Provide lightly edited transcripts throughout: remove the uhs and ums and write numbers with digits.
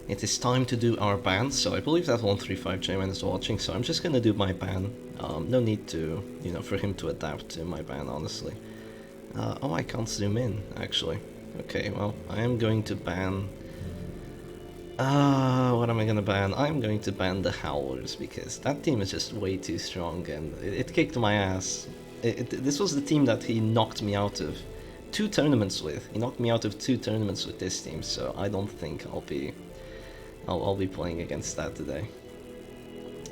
It is time to do our ban, so I believe that 135 J-Man is watching, so I'm just gonna do my ban. No need to, for him to adapt to my ban, honestly. Oh, I can't zoom in, actually. Okay, well, I am going to ban... what am I gonna ban? I'm going to ban the Howlers, because that team is just way too strong, and it kicked my ass. This was the team that he knocked me out of 2 tournaments with. He knocked me out of 2 tournaments with this team, so I don't think I'll be playing against that today.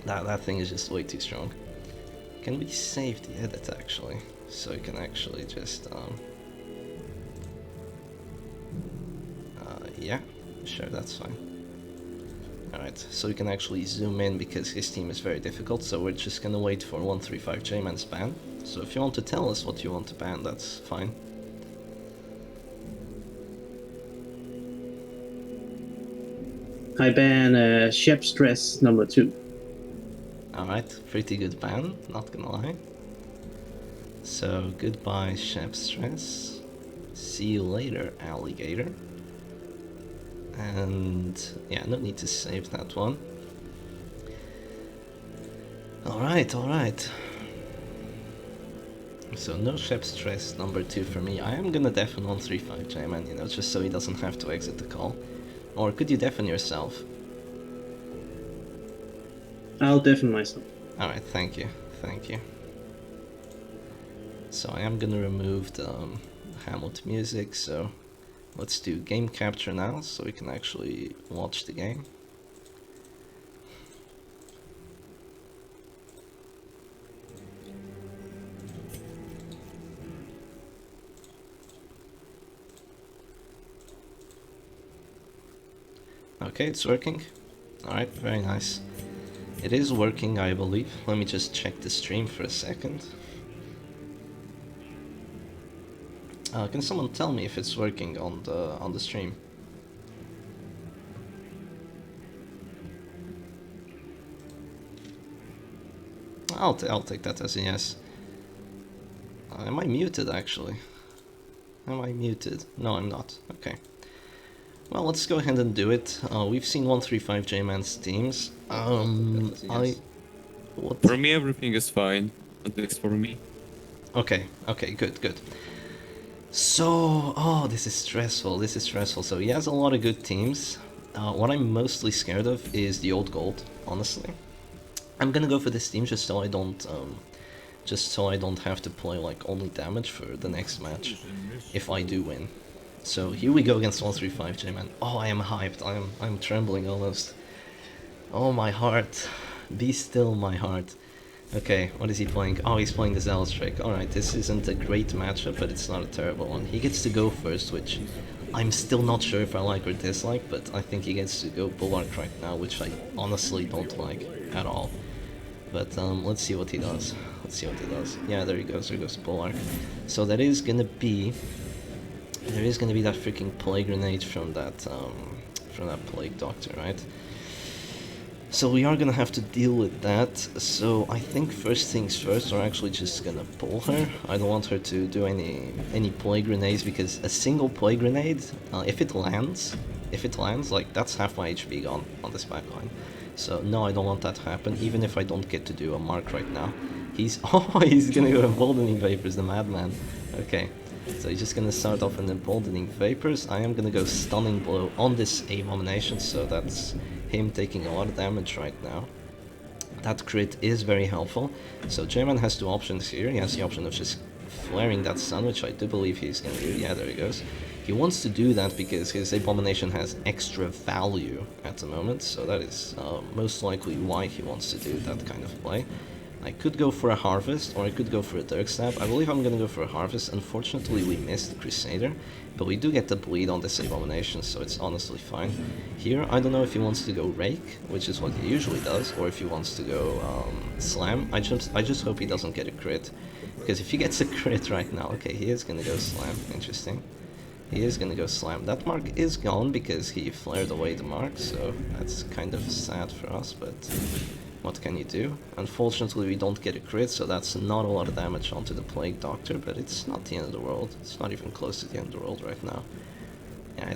That thing is just way too strong. Can we save the edit actually? So you can actually just yeah, sure, that's fine. Alright, so we can actually zoom in because his team is very difficult, so we're just gonna wait for 135 J-Man's ban. So if you want to tell us what you want to ban, that's fine. I ban Shep Stress number 2. Alright, pretty good ban, not gonna lie. So goodbye Shep Stress. See you later, alligator. And yeah, no need to save that one. Alright, alright. So no Shep Stress number 2 for me. I am gonna deafen 135 J-Man, just so he doesn't have to exit the call. Or could you deafen yourself? I'll deafen myself. Alright, thank you, thank you. So I am gonna remove the Hamlet music, so let's do game capture now, so we can actually watch the game. Okay, it's working. Alright, very nice. It is working, I believe. Let me just check the stream for a second. Can someone tell me if it's working on the stream? I'll take that as a yes. Am I muted actually? Am I muted? No, I'm not. Okay. Well, let's go ahead and do it. We've seen 135 J-Man's teams. What? For me, everything is fine. At least for me. Okay, good. So, oh, this is stressful. So he has a lot of good teams. What I'm mostly scared of is the old gold, honestly. I'm gonna go for this team just so I don't have to play like only damage for the next match, if I do win. So here we go against 135 J-Man. Oh, I am hyped. I'm trembling almost. Oh, my heart. Be still, my heart. Okay, what is he playing? Oh, he's playing the Zealous trick. Alright, this isn't a great matchup, but it's not a terrible one. He gets to go first, which I'm still not sure if I like or dislike, but I think he gets to go Bulwark right now, which I honestly don't like at all. But let's see what he does. Yeah, there he goes. There goes Bulwark. So that is gonna be... There is gonna be that freaking plague grenade from that plague doctor, right? So we are gonna have to deal with that. So I think first things first, we're actually just gonna pull her. I don't want her to do any plague grenades, because a single plague grenade, if it lands, like that's half my HP gone on this backline. So no, I don't want that to happen, even if I don't get to do a mark right now. He's he's gonna go emboldening vapors, the madman. Okay. So he's just gonna start off in emboldening vapors. I am gonna go stunning blow on this abomination, so that's him taking a lot of damage right now. That crit is very helpful. So J-Man has 2 options here. He has the option of just flaring that stun, which I do believe he's gonna do. Yeah, there he goes. He wants to do that because his abomination has extra value at the moment, so that is most likely why he wants to do that kind of play. I could go for a Harvest, or I could go for a Dirk Stab. I believe I'm gonna go for a Harvest. Unfortunately, we missed the Crusader, but we do get the bleed on this abomination, so it's honestly fine. Here, I don't know if he wants to go Rake, which is what he usually does, or if he wants to go Slam. I just hope he doesn't get a crit, because if he gets a crit right now, okay, he is gonna go Slam. Interesting. He is gonna go Slam. That mark is gone because he flared away the mark, so that's kind of sad for us, but what can you do? Unfortunately, we don't get a crit, so that's not a lot of damage onto the Plague Doctor, but it's not the end of the world. It's not even close to the end of the world right now. Yeah,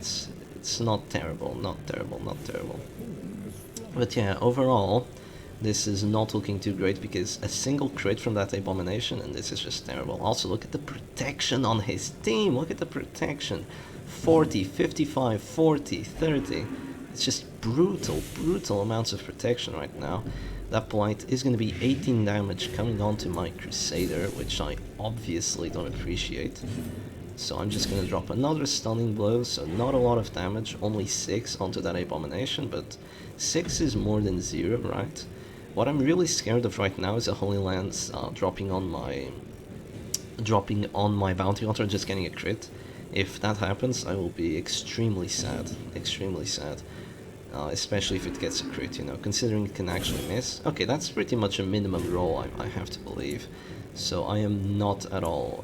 It's not terrible, not terrible, not terrible. But yeah, overall, this is not looking too great because a single crit from that abomination, and this is just terrible. Also, look at the protection on his team. Look at the protection. 40, 55, 40, 30. It's just brutal, brutal amounts of protection right now. That blight is going to be 18 damage coming onto my Crusader, which I obviously don't appreciate. So I'm just going to drop another stunning blow, so not a lot of damage, only 6 onto that abomination, but 6 is more than 0, right? What I'm really scared of right now is a Holy Lance dropping on my Bounty Hunter, just getting a crit. If that happens, I will be extremely sad, extremely sad. Especially if it gets a crit, you know, considering it can actually miss. Okay, that's pretty much a minimum roll, I have to believe. So I am not at all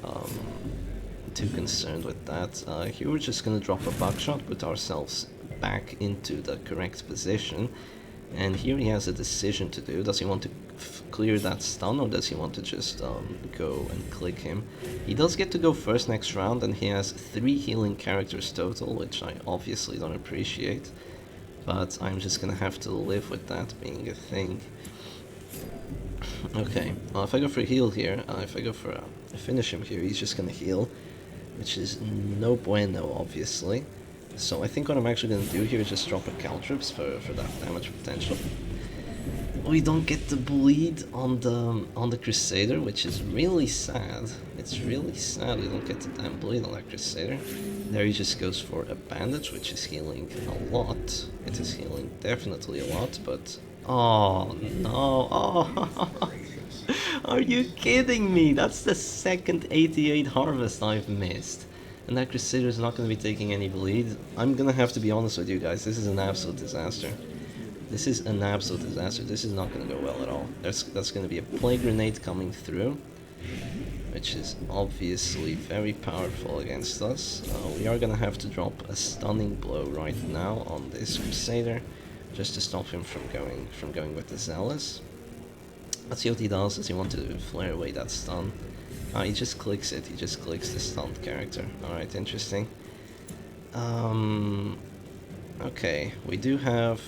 too concerned with that. Here we're just gonna drop a buckshot, put ourselves back into the correct position. And here he has a decision to do. Does he want to clear that stun, or does he want to just go and click him? He does get to go first next round, and he has 3 healing characters total, which I obviously don't appreciate. But I'm just gonna have to live with that being a thing. Okay, well, if I go for a heal here, if I go for a finish him here, he's just gonna heal, which is no bueno, obviously. So I think what I'm actually gonna do here is just drop a caltrips for that damage potential. We don't get the bleed on the Crusader, which is really sad. It's really sad we don't get the damn bleed on that Crusader. There he just goes for a bandage, which is healing a lot. It is healing definitely a lot, but oh no! Oh, are you kidding me? That's the second 88 harvest I've missed. And that Crusader is not going to be taking any bleed. I'm going to have to be honest with you guys, this is an absolute disaster. This is an absolute disaster. This is not going to go well at all. That's going to be a Plague Grenade coming through, which is obviously very powerful against us. We are going to have to drop a stunning blow right now on this Crusader, just to stop him from going with the Zealous. Let's see what he does. Does he want to flare away that stun? He just clicks it. He just clicks the stunned character. Alright, interesting. Okay, we do have...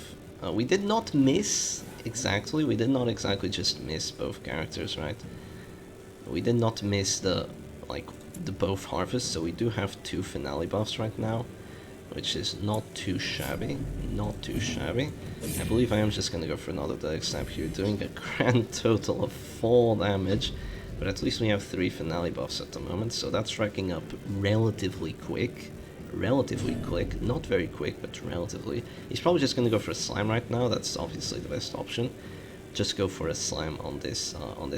we did not miss exactly. We did not exactly just miss both characters, right? We did not miss the both harvests, so we do have 2 finale buffs right now, which is not too shabby. Not too shabby. I believe I am just gonna go for another Death Stab here, doing a grand total of 4 damage. But at least we have 3 finale buffs at the moment, so that's racking up relatively quick. Relatively quick. Not very quick, but relatively. He's probably just gonna go for a slam right now. That's obviously the best option. Just go for a slam on this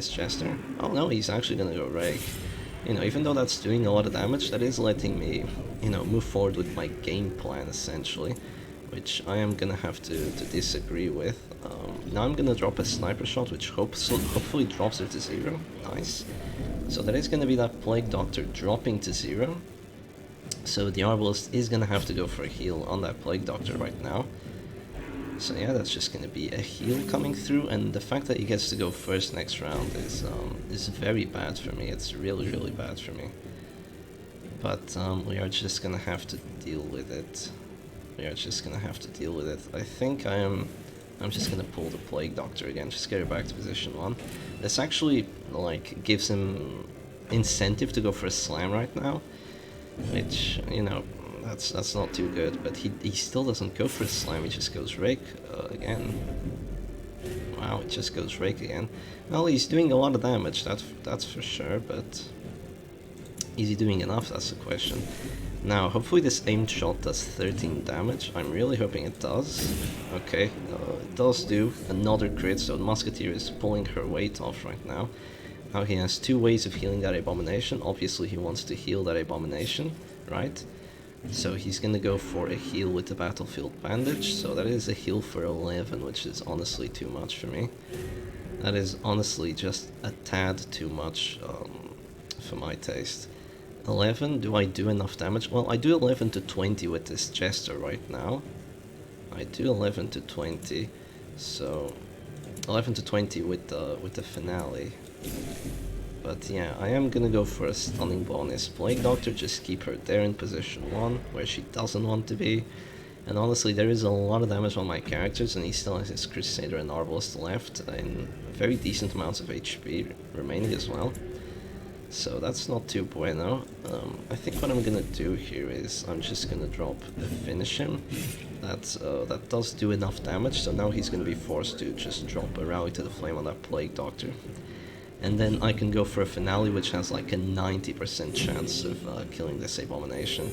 Jester. Oh no, he's actually gonna go Rake. You know, even though that's doing a lot of damage, that is letting me, you know, move forward with my game plan, essentially. Which I am gonna have to disagree with. Now I'm gonna drop a sniper shot, which hopefully drops her to 0. Nice. So that is gonna be that Plague Doctor dropping to 0. So the Arbalist is gonna have to go for a heal on that Plague Doctor right now. So yeah, that's just gonna be a heal coming through, and the fact that he gets to go first next round is very bad for me. It's really, really bad for me. But we are just gonna have to deal with it. We are just gonna have to deal with it. I think I'm just gonna pull the Plague Doctor again, just get her back to position 1. This actually, like, gives him incentive to go for a slam right now, which, you know, that's not too good, but he still doesn't go for a slam, he just goes Rake again. Wow, it just goes Rake again. Well, he's doing a lot of damage, that's for sure, but is he doing enough? That's the question. Now, hopefully this aimed shot does 13 damage. I'm really hoping it does. Okay, it does do another crit, so the Musketeer is pulling her weight off right now. Now he has 2 ways of healing that abomination. Obviously he wants to heal that abomination, right? So he's gonna go for a heal with the Battlefield Bandage. So that is a heal for 11, which is honestly too much for me. That is honestly just a tad too much for my taste. 11, do I do enough damage? Well, I do 11 to 20 with this Jester right now. I do 11 to 20, so 11 to 20 with the finale. But yeah, I am gonna go for a stunning bonus. Plague Doctor, just keep her there in position 1, where she doesn't want to be. And honestly, there is a lot of damage on my characters, and he still has his Crusader and Arbalest left, and very decent amounts of HP remaining as well. So that's not too bueno. I think what I'm gonna do here is I'm just gonna drop the finish him. That does do enough damage, so now he's gonna be forced to just drop a Rally to the Flame on that Plague Doctor. And then I can go for a finale which has like a 90% chance of killing this Abomination.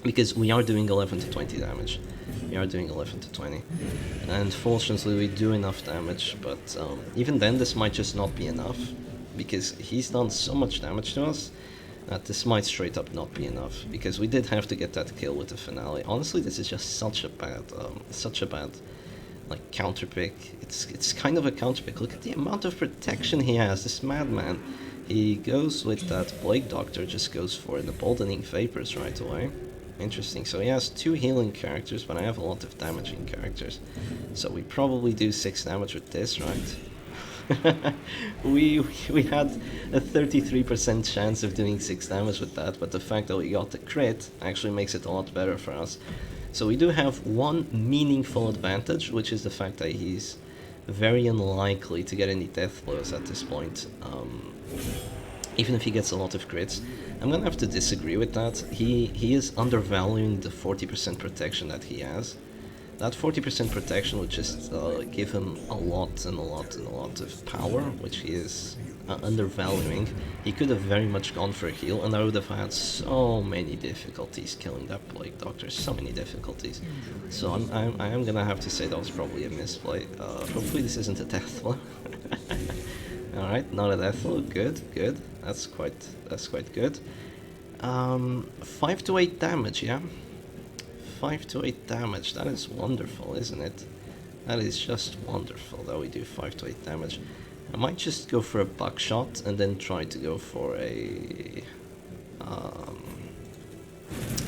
Because we are doing 11 to 20 damage. We are doing 11 to 20. And fortunately we do enough damage, but even then this might just not be enough. Because he's done so much damage to us that this might straight up not be enough. Because we did have to get that kill with the finale. Honestly, this is just such a bad like counter pick. It's kind of a counter pick. Look at the amount of protection he has, this madman. He goes with that Plague Doctor, just goes for the Boldening Vapors right away. Interesting. So he has 2 healing characters, but I have a lot of damaging characters. So we probably do 6 damage with this, right? we had a 33% chance of doing 6 damage with that, but the fact that we got the crit actually makes it a lot better for us. So we do have one meaningful advantage, which is the fact that he's very unlikely to get any death blows at this point. Even if he gets a lot of crits. I'm gonna have to disagree with that. He is undervaluing the 40% protection that he has. That 40% protection would just give him a lot and a lot and a lot of power, which he is undervaluing. He could have very much gone for a heal, and I would have had so many difficulties killing that Plague Doctor, so many difficulties. So I am gonna have to say that was probably a misplay. Hopefully this isn't a death blow. Alright, not a death blow, good, good. That's quite good. 5 to 8 damage, yeah? 5 to 8 damage, that is wonderful, isn't it? That is just wonderful that we do 5 to 8 damage. I might just go for a buckshot and then try to go for a... I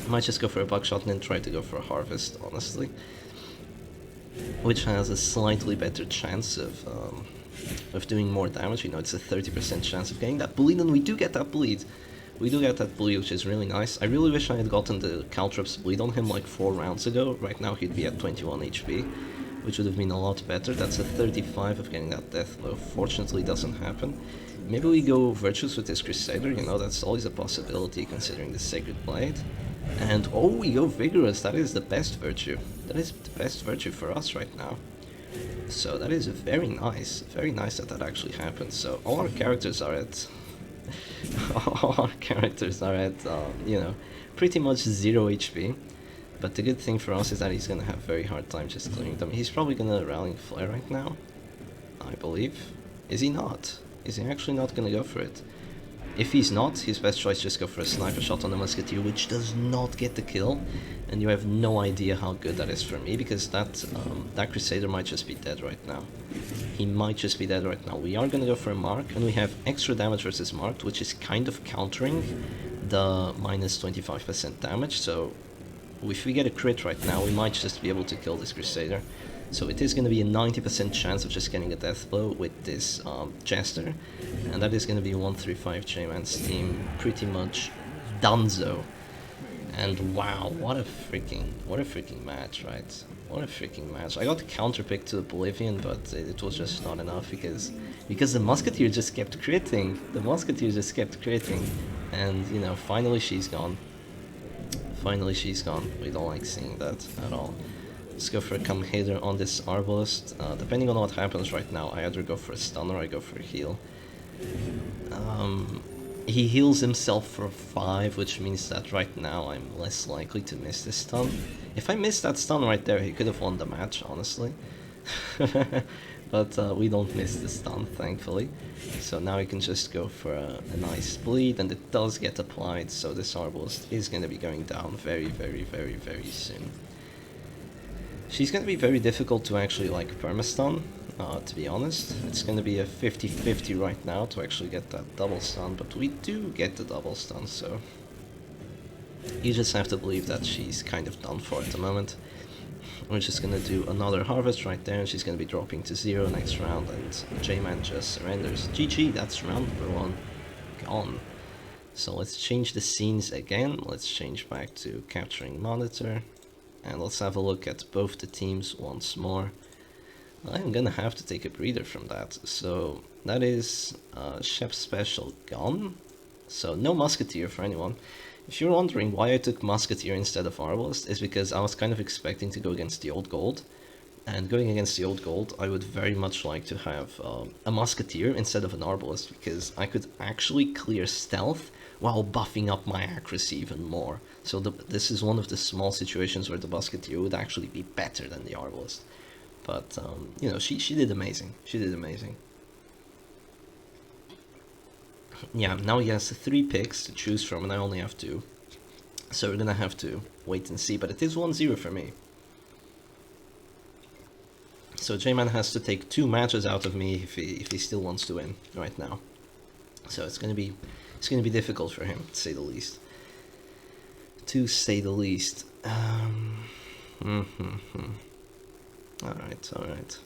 might just go for a buckshot and then try to go for a harvest, honestly. Which has a slightly better chance of doing more damage. You know, it's a 30% chance of getting that bleed, and we do get that bleed. We do get that bleed, which is really nice. I really wish I had gotten the Caltrops bleed on him like 4 rounds ago. Right now he'd be at 21 HP, which would have been a lot better. That's a 35 of getting that death blow. Fortunately, it doesn't happen. Maybe we go Virtuous with this Crusader, you know, that's always a possibility considering the Sacred Blade. And oh, we go Vigorous, that is the best virtue. That is the best virtue for us right now. So that is very nice that that actually happens. So all our characters are at... all our characters are at, you know, pretty much 0 HP. But the good thing for us is that he's gonna have a very hard time just clearing them. He's probably gonna Rallying Flare right now, I believe. Is he not? Is he actually not gonna go for it? If he's not, his best choice just go for a sniper shot on the Musketeer, which does not get the kill. And you have no idea how good that is for me, because that Crusader might just be dead right now. He might just be dead right now. We are gonna go for a Mark, and we have extra damage versus Marked, which is kind of countering the minus 25% damage, so if we get a crit right now, we might just be able to kill this Crusader. So it is going to be a 90% chance of just getting a death blow with this Jester, and that is going to be 135 J-Man's team pretty much donezo. And wow, what a freaking match, right? What a freaking match. I got the counter pick to Oblivion, but it was just not enough because the Musketeer just kept critting. The Musketeer just kept critting, and you know, finally she's gone. Finally she's gone. We don't like seeing that at all. Let's go for a come hitter on this Arbalest. Depending on what happens right now, I either go for a stun or I go for a heal. He heals himself for 5, which means that right now I'm less likely to miss this stun. If I missed that stun right there, he could have won the match, honestly. But we don't miss the stun, thankfully. So now we can just go for a nice bleed, and it does get applied, so this Arbalest is going to be going down very, very, very, very soon. She's going to be very difficult to actually like perma-stun, to be honest. It's going to be a 50-50 right now to actually get that double stun, but we do get the double stun, so you just have to believe that she's kind of done for at the moment. We're just going to do another harvest right there, and she's going to be dropping to 0 next round, and J-Man just surrenders. GG, that's round number 1 gone. So let's change the scenes again. Let's change back to capturing monitor. And let's have a look at both the teams once more. I'm gonna have to take a breather from that. So that is Chef's Special gone. So no Musketeer for anyone. If you're wondering why I took Musketeer instead of Arbalist, is because I was kind of expecting to go against the Old Gold. And going against the Old Gold, I would very much like to have a Musketeer instead of an Arbalist, because I could actually clear stealth while buffing up my accuracy even more. So this is one of the small situations where the Musketeer would actually be better than the Arbalist. But, you know, she did amazing. She did amazing. Yeah, now he has 3 picks to choose from, and I only have 2. So we're gonna have to wait and see, but it is 1-0 for me. So J-Man has to take 2 matches out of me if he still wants to win right now. So it's gonna be difficult for him, to say the least. To say the least. Alright.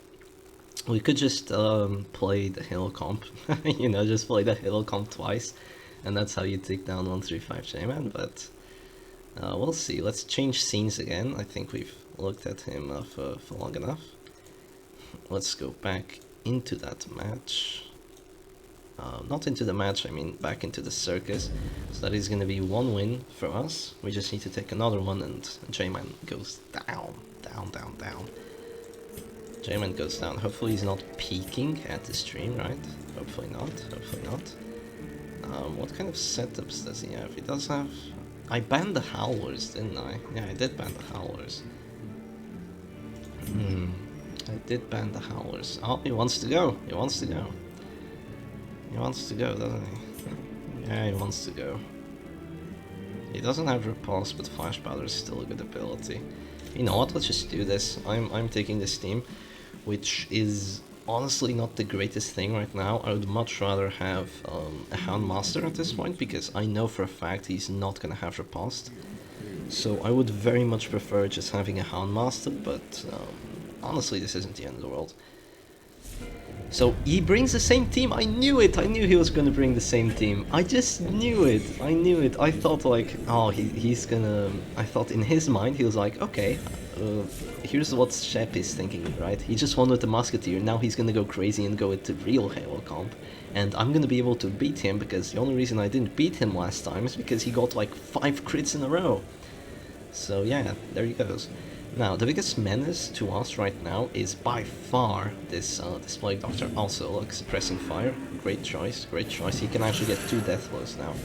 We could just play the hill comp, you know, just play the hill comp twice, and that's how you take down 135 J-Man, but we'll see. Let's change scenes again. I think we've looked at him for long enough. Let's go back into that match. Not into the match, I mean back into the circus. So that is going to be 1 win for us. We just need to take another one, and J-Man goes down. J-Man goes down. Hopefully he's not peeking at the stream, right? Hopefully not. What kind of setups does he have? He does have... I banned the Howlers, didn't I? Yeah, I did ban the Howlers. I did ban the Howlers. Oh, he wants to go. He wants to go, doesn't he? Yeah, he wants to go. He doesn't have Repulse, but Flash Powder is still a good ability. You know what, let's just do this. I'm taking this team, which is honestly not the greatest thing right now. I would much rather have a Houndmaster at this point, because I know for a fact he's not gonna have Repulsed. So I would very much prefer just having a Houndmaster, but honestly this isn't the end of the world. So he brings the same team. I knew it. I knew he was going to bring the same team. I just knew it. I thought like, oh, he's gonna... I thought in his mind he was like, okay, here's what Shep is thinking, right? He just won with the Musketeer. Now he's gonna go crazy and go with the real Halo comp. And I'm gonna be able to beat him, because the only reason I didn't beat him last time is because he got like 5 crits in a row. So yeah, there he goes. Now, the biggest menace to us right now is by far this Plague Doctor. Also, look, suppressing fire. Great choice. He can actually get 2 death blows now.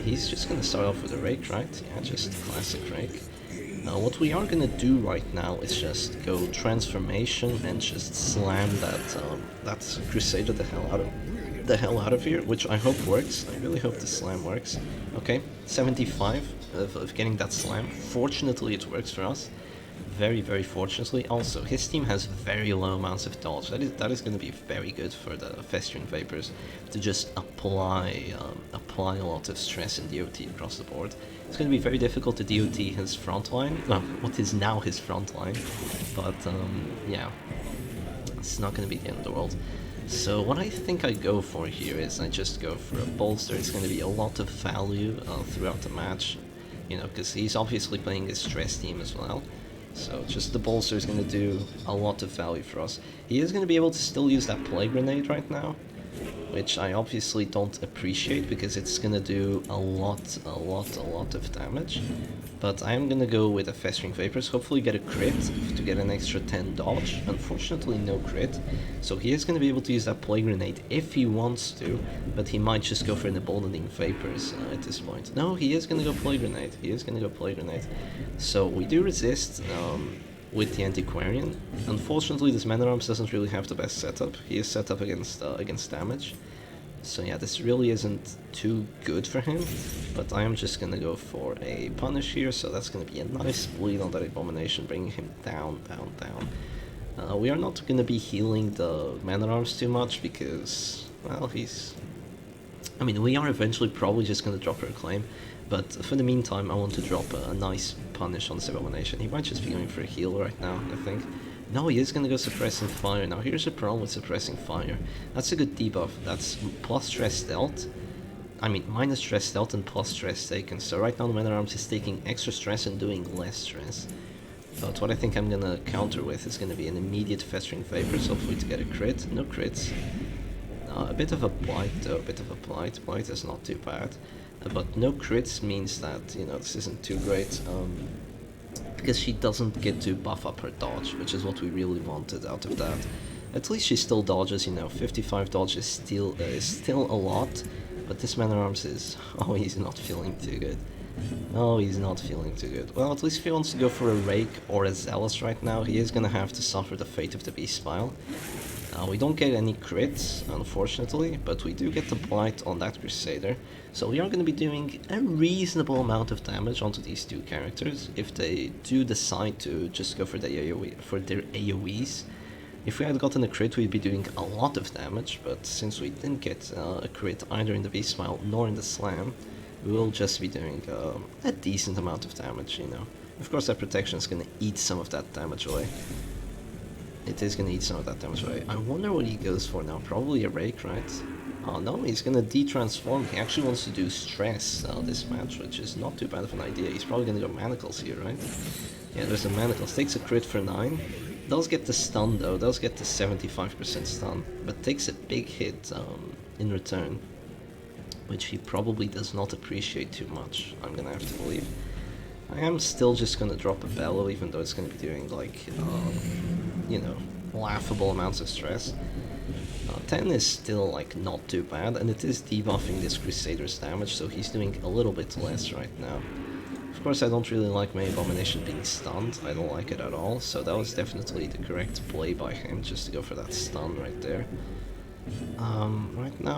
He's just gonna start off with a rake, right? Yeah, just classic rake. What we are gonna do right now is just go transformation and just slam that Crusader the hell out of here, which I hope works. I really hope the slam works. Okay, 75 of getting that slam. Fortunately it works for us. Very, very fortunately. Also, his team has very low amounts of dodge. That is going to be very good for the Festering Vapors to just apply a lot of stress and DOT across the board. It's going to be very difficult to DOT his front line, well, what is now his front line, but yeah, it's not going to be the end of the world. So what I think I go for here is I just go for a bolster. It's going to be a lot of value throughout the match, you know, because he's obviously playing his stress team as well. So just the bolster is going to do a lot of value for us. He is going to be able to still use that Plague Grenade right now, which I obviously don't appreciate because it's going to do a lot of damage. But I'm going to go with a Festering Vapors, hopefully get a crit to get an extra 10 dodge. Unfortunately no crit, so he is going to be able to use that Plague Grenade if he wants to, but he might just go for an Emboldening Vapors at this point. No, he is going to go Plague Grenade. So we do resist with the Antiquarian. Unfortunately this Man-at-Arms doesn't really have the best setup. He is set up against damage. So yeah, this really isn't too good for him, but I am just gonna go for a punish here, so that's gonna be a nice bleed on that Abomination, bringing him down. We are not gonna be healing the Man-at-Arms too much because, well, I mean, we are eventually probably just gonna drop her claim, but for the meantime I want to drop a nice punish on this Abomination. He might just be going for a heal right now, I think. No, he is going to go Suppressing Fire. Now here's the problem with Suppressing Fire. That's a good debuff. That's plus stress dealt. I mean, minus stress dealt and plus stress taken. So right now the Man at Arms is taking extra stress and doing less stress. But what I think I'm gonna counter with is gonna be an immediate Festering Vapors, hopefully to get a crit. No crits. A bit of a Blight though, a bit of a Blight. Blight is not too bad. But no crits means that, you know, this isn't too great. Because she doesn't get to buff up her dodge, which is what we really wanted out of that. At least she still dodges, you know, 55 dodge is still a lot, but this Man at Arms is... oh, he's not feeling too good. Oh, he's not feeling too good. Well, at least if he wants to go for a Rake or a Zealous right now, he is gonna have to suffer the fate of the Beast Spile. We don't get any crits, unfortunately, but we do get the Blight on that Crusader, so we are going to be doing a reasonable amount of damage onto these two characters if they do decide to just go for the AoE, for their AoEs. If we had gotten a crit, we'd be doing a lot of damage, but since we didn't get a crit either in the Beast Smile nor in the Slam, we will just be doing a decent amount of damage, you know. Of course, that protection is going to eat some of that damage away. It is gonna eat some of that damage away. I wonder what he goes for now. Probably a Rake, right? Oh no, he's gonna de-transform. He actually wants to do Stress this match, which is not too bad of an idea. He's probably gonna go Manacles here, right? Yeah, there's the Manacles. Takes a crit for 9. Does get the stun though, does get the 75% stun, but takes a big hit in return, which he probably does not appreciate too much, I'm gonna have to believe. I am still just gonna drop a Bellow, even though it's gonna be doing like, you know, laughable amounts of stress. 10 is still like not too bad, and it is debuffing this Crusader's damage, so he's doing a little bit less right now. Of course, I don't really like my Abomination being stunned, I don't like it at all, so that was definitely the correct play by him, just to go for that stun right there. Right now